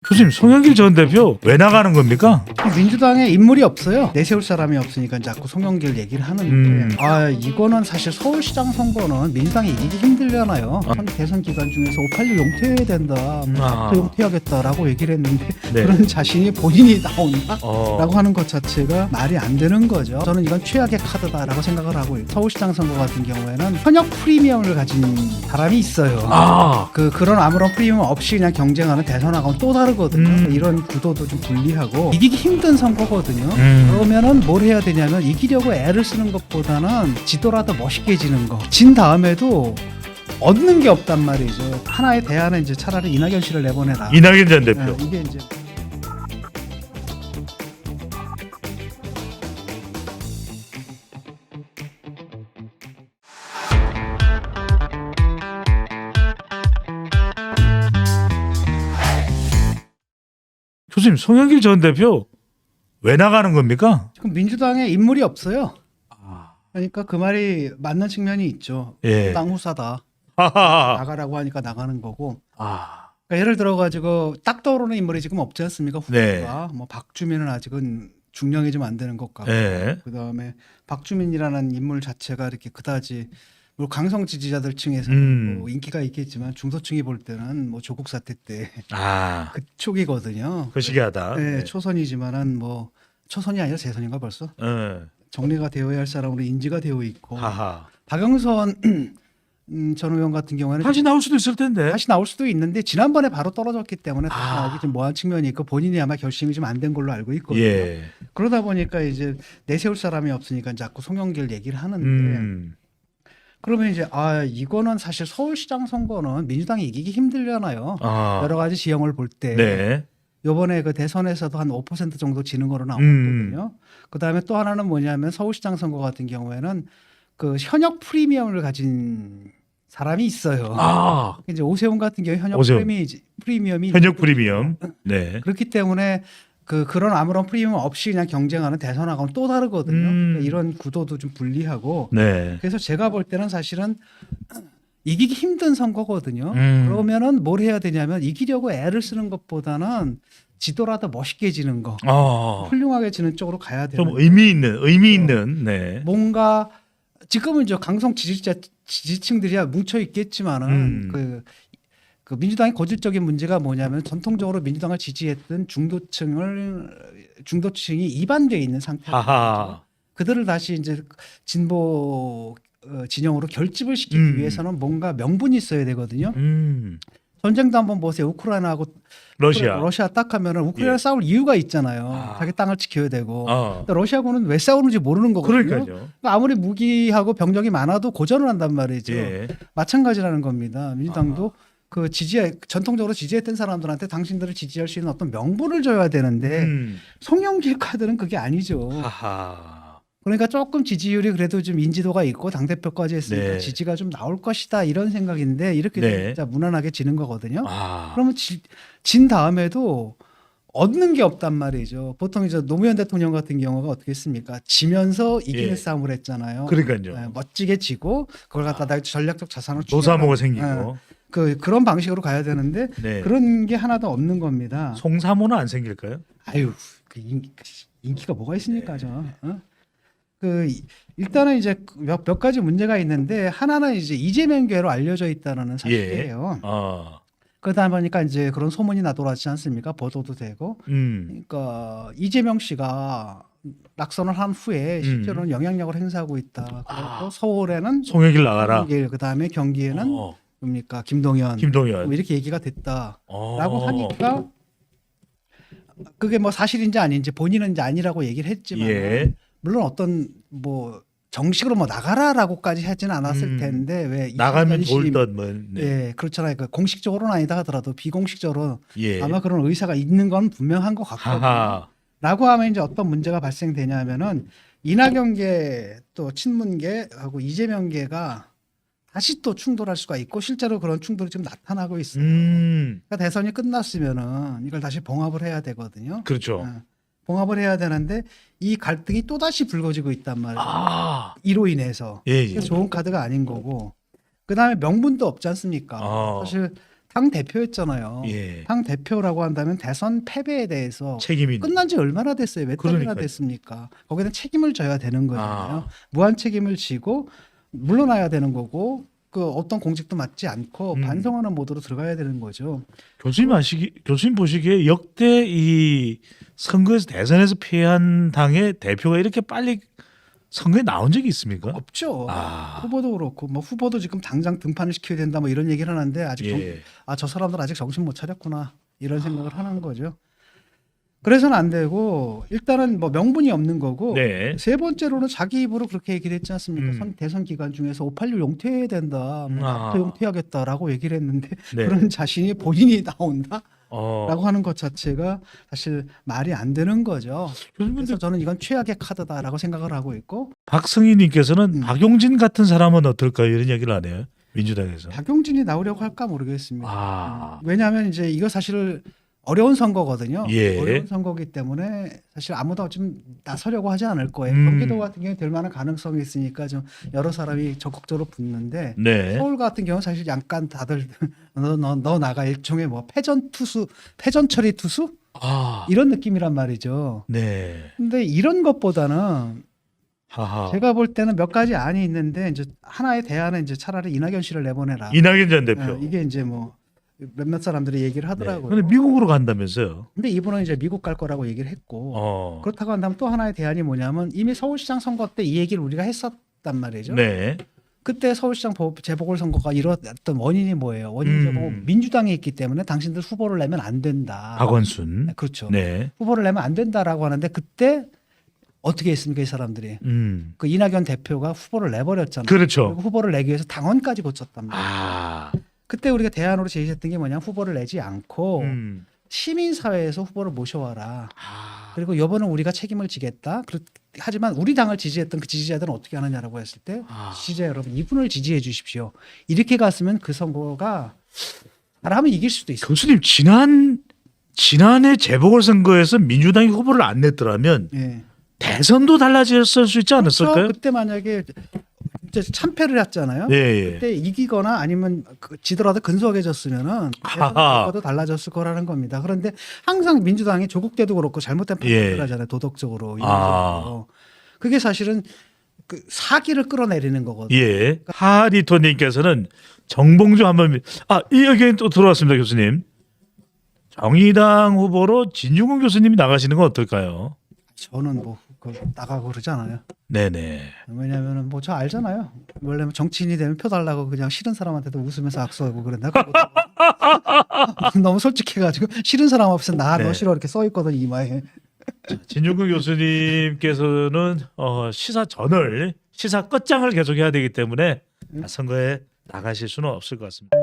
교수님, 송영길 전 대표 왜 나가는 겁니까? 민주당에 인물이 없어요. 내세울 사람이 없으니까 자꾸 송영길 얘기를 하는데 이거는 사실 서울시장 선거는 민주당이 이기기 힘들잖아요. 대선 기간 중에서 586 용퇴해야 된다. 또 용퇴하겠다라고 얘기를 했는데 네. 그런 자신이 본인이 나온다? 라고 하는 것 자체가 말이 안 되는 거죠. 저는 이건 최악의 카드다라고 생각을 하고 있어요. 서울시장 선거 같은 경우에는 현역 프리미엄을 가진 사람이 있어요. 그런 아무런 프리미엄 없이 그냥 경쟁하는 대선하고는 또 다르거든요. 이런 구도도 좀 분리하고 이기기 힘든 선거거든요. 그러면은 뭘 해야 되냐면 이기려고 애를 쓰는 것보다는 지더라도 멋있게 지는 거. 진 다음에도 얻는 게 없단 말이죠. 하나의 대안은 이제 차라리 이낙연 씨를 내보내라. 이낙연 전 대표. 이게 이제 교수님, 송영길 전 대표 왜 나가는 겁니까? 지금 민주당에 인물이 없어요. 그러니까 그 말이 맞는 측면이 있죠. 예. 땅 후사다. 하하하. 나가라고 하니까 나가는 거고. 아, 그러니까 예를 들어 가지고 딱 떠오르는 인물이 지금 없지 않습니까? 후보가 네. 뭐 박주민은 아직은 중량이 좀 안 되는 것 같고, 예. 그다음에 박주민이라는 인물 자체가 이렇게 그다지 뭐 강성 지지자들 층에서는 뭐 인기가 있겠지만 중도층이 볼 때는 뭐 조국 사태 때 아, 그쪽이거든요. 거시기하다. 네, 네. 초선이지만은 뭐 초선이 아니라 재선인가 벌써 예. 정리가 되어야 할 사람으로 인지가 되어 있고, 하하. 박영선 전 의원 같은 경우에는 다시 나올 수도 있을 텐데. 다시 나올 수도 있는데 지난번에 바로 떨어졌기 때문에 다시 아. 나오기 좀 뭐한 측면이 있고 본인이 아마 결심이 좀 안 된 걸로 알고 있거든요. 예. 그러다 보니까 이제 내세울 사람이 없으니까 자꾸 송영길 얘기를 하는데 그러면 이제 이거는 사실 서울시장 선거는 민주당이 이기기 힘들잖아요. 아. 여러 가지 지형을 볼 때 네. 이번에 그 대선에서도 한 5% 정도 지는 거로 나왔거든요. 그다음에 또 하나는 뭐냐면 서울시장 선거 같은 경우에는 그 현역 프리미엄을 가진 사람이 있어요. 이제 오세훈 같은 경우 현역 오세훈. 프리미엄이 현역 프리미엄. 네. 그렇기 때문에 그런 아무런 프리미엄 없이 그냥 경쟁하는 대선하고는 또 다르거든요. 그러니까 이런 구도도 좀 분리하고. 네. 그래서 제가 볼 때는 사실은 이기기 힘든 선거거든요. 음. 그러면은 뭘 해야 되냐면 이기려고 애를 쓰는 것보다는 지더라도 멋있게 지는 거, 훌륭하게 지는 쪽으로 가야 돼요. 좀 의미 있는. 네. 뭔가 지금은 저 강성 지지층들이야 뭉쳐 있겠지만은 그 민주당의 고질적인 문제가 뭐냐면 전통적으로 민주당을 지지했던 중도층이 이반돼 있는 상태죠. 그들을 다시 이제 진보 진영으로 결집을 시키기 위해서는 뭔가 명분이 있어야 되거든요. 전쟁도 한번 보세요. 우크라이나하고 러시아 딱 하면은 우크라이나 싸울 이유가 있잖아요. 자기 땅을 지켜야 되고. 근데 러시아군은 왜 싸우는지 모르는 거거든요. 그러니까요. 그러니까 아무리 무기하고 병력이 많아도 고전을 한단 말이죠. 예. 마찬가지라는 겁니다. 민주당도 전통적으로 지지했던 사람들한테 당신들을 지지할 수 있는 어떤 명분을 줘야 되는데 송영길 카드는 그게 아니죠. 그러니까 조금 지지율이 그래도 좀 인지도가 있고 당대표까지 했으니까 네. 지지가 좀 나올 것이다 이런 생각인데 이렇게 네. 진짜 무난하게 지는 거거든요. 그러면 진 다음에도 얻는 게 없단 말이죠. 보통 이제 노무현 대통령 같은 경우가 어떻게 했습니까? 지면서 이기는 예. 싸움을 했잖아요. 그러니까요. 네, 멋지게 지고 그걸 갖다 전략적 자산을 노사모가 취득하는, 생기고. 그런 방식으로 가야 되는데 네. 그런 게 하나도 없는 겁니다. 송사모는 안 생길까요? 아유, 인기가 뭐가 있습니까, 일단은 이제 몇 가지 문제가 있는데 하나는 이제 이재명계로 알려져 있다는 사실이에요. 그러다 보니까 이제 그런 소문이 나돌았지 않습니까? 보도도 되고. 그러니까 이재명 씨가 낙선을 한 후에 실제로는 영향력을 행사하고 있다. 그리고 서울에는 송영길 나가라. 송영길, 그다음에 경기에는 뭡니까 김동연 뭐 이렇게 얘기가 됐다라고 하니까 그게 뭐 사실인지 아닌지 본인은 이제 아니라고 얘기를 했지만 예. 물론 어떤 뭐 정식으로 뭐 나가라라고까지 하지는 않았을 텐데 왜 나가면 이현실 좋을 뭐. 네. 예, 그렇잖아요. 그 공식적으로는 아니다 하더라도 비공식적으로 예. 아마 그런 의사가 있는 건 분명한 것 같거든요. 라고 하면 이제 어떤 문제가 발생되냐면은 이낙연계 또 친문계하고 이재명계가 다시 또 충돌할 수가 있고 실제로 그런 충돌이 좀 나타나고 있어요. 그러니까 대선이 끝났으면은 이걸 다시 봉합을 해야 되거든요. 그렇죠. 봉합을 해야 되는데 이 갈등이 또 다시 불거지고 있단 말이에요. 이로 인해서 예. 좋은 카드가 아닌 거고 그다음에 명분도 없지 않습니까? 사실 당 대표였잖아요. 예. 당 대표라고 한다면 대선 패배에 대해서 책임이 있는. 끝난 지 얼마나 됐어요? 몇 달이나 그러니까요. 됐습니까? 거기는 책임을 져야 되는 거잖아요. 아. 무한 책임을 지고 물러나야 되는 거고 그 어떤 공직도 맡지 않고 반성하는 모드로 들어가야 되는 거죠. 교수님 보시기에 역대 이 선거에서 대선에서 패한 당의 대표가 이렇게 빨리 선거에 나온 적이 있습니까? 없죠. 아. 후보도 그렇고 뭐 후보도 지금 당장 등판을 시켜야 된다 뭐 이런 얘기를 하는데 아직 예. 저 사람들 아직 정신 못 차렸구나 이런 생각을 하는 거죠. 그래서는 안 되고 일단은 뭐 명분이 없는 거고 네. 세 번째로는 자기 입으로 그렇게 얘기를 했지 않습니까? 대선 기간 중에서 586 용퇴해야 된다. 나부터 용퇴하겠다라고 얘기를 했는데 네. 그런 자신이 본인이 나온다? 어. 라고 하는 것 자체가 사실 말이 안 되는 거죠. 교수님, 그래서 저는 이건 최악의 카드다라고 생각을 하고 있고 박승희님께서는 박용진 같은 사람은 어떨까요? 이런 얘기를 안 해요. 민주당에서. 박용진이 나오려고 할까 모르겠습니다. 아. 왜냐하면 이제 이거 사실 어려운 선거거든요. 예. 어려운 선거기 때문에 사실 아무도 좀 나서려고 하지 않을 거예요. 음. 경기도 같은 경우에 될 만한 가능성이 있으니까 좀 여러 사람이 적극적으로 붙는데 네. 서울 같은 경우는 사실 약간 다들 너 나가 일종의 뭐 패전 처리 투수 아. 이런 느낌이란 말이죠. 네. 근데 이런 것보다는 하하. 제가 볼 때는 몇 가지 안이 있는데 이제 하나의 대안은 이제 차라리 이낙연 씨를 내보내라. 이낙연 전 대표. 이게 이제 뭐 몇몇 사람들이 얘기를 네. 하더라고요. 근데 미국으로 간다면서요? 근데 이분은 이제 미국 갈 거라고 얘기를 했고 어. 그렇다고 한다면 또 하나의 대안이 뭐냐면 이미 서울시장 선거 때 이 얘기를 우리가 했었단 말이죠. 네. 그때 서울시장 재보궐 선거가 이뤘던 원인이 뭐예요? 원인이 제목 민주당이 있기 때문에 당신들 후보를 내면 안 된다. 박원순. 그렇죠. 네. 후보를 내면 안 된다라고 하는데 그때 어떻게 했습니까 이 사람들이? 그 이낙연 대표가 후보를 내버렸잖아요. 그렇죠. 그리고 후보를 내기 위해서 당원까지 고쳤단 말이에요. 아. 그때 우리가 대안으로 제시했던 게 뭐냐면 후보를 내지 않고 음. 시민사회에서 후보를 모셔와라. 아. 그리고 이번은 우리가 책임을 지겠다. 하지만 우리 당을 지지했던 그 지지자들은 어떻게 하느냐라고 했을 때 지지자 여러분 이분을 지지해 주십시오. 이렇게 갔으면 그 선거가 잘하면 이길 수도 있어요. 교수님 지난해 재보궐선거에서 민주당이 후보를 안 냈더라면 예. 대선도 달라졌을 수 있지 않았을까요? 그렇죠? 그때 만약에 이제 참패를 했잖아요. 네. 예. 그때 이기거나 아니면 지더라도 근소하게졌으면은 하하. 대선도 달라졌을 거라는 겁니다. 그런데 항상 민주당이 조국 때도 그렇고 잘못된 판단을 하잖아요. 도덕적으로, 인간적으로. 그게 사실은 그 사기를 끌어내리는 거거든요. 예. 하리토님께서는 정봉주 한번 이 의견 또 들어왔습니다, 교수님. 정의당 후보로 진중권 교수님이 나가시는 건 어떨까요? 저는 나가고 그러지 않아요. 네네. 왜냐면은 뭐 저 알잖아요. 원래 정치인이 되면 표 달라고 그냥 싫은 사람한테도 웃으면서 악수하고 그런다. 너무 솔직해가지고 싫은 사람 없으면 네. 너 싫어 이렇게 써 있거든 이마에. 진중권 교수님께서는 시사 끝장을 계속해야 되기 때문에 선거에 나가실 수는 없을 것 같습니다.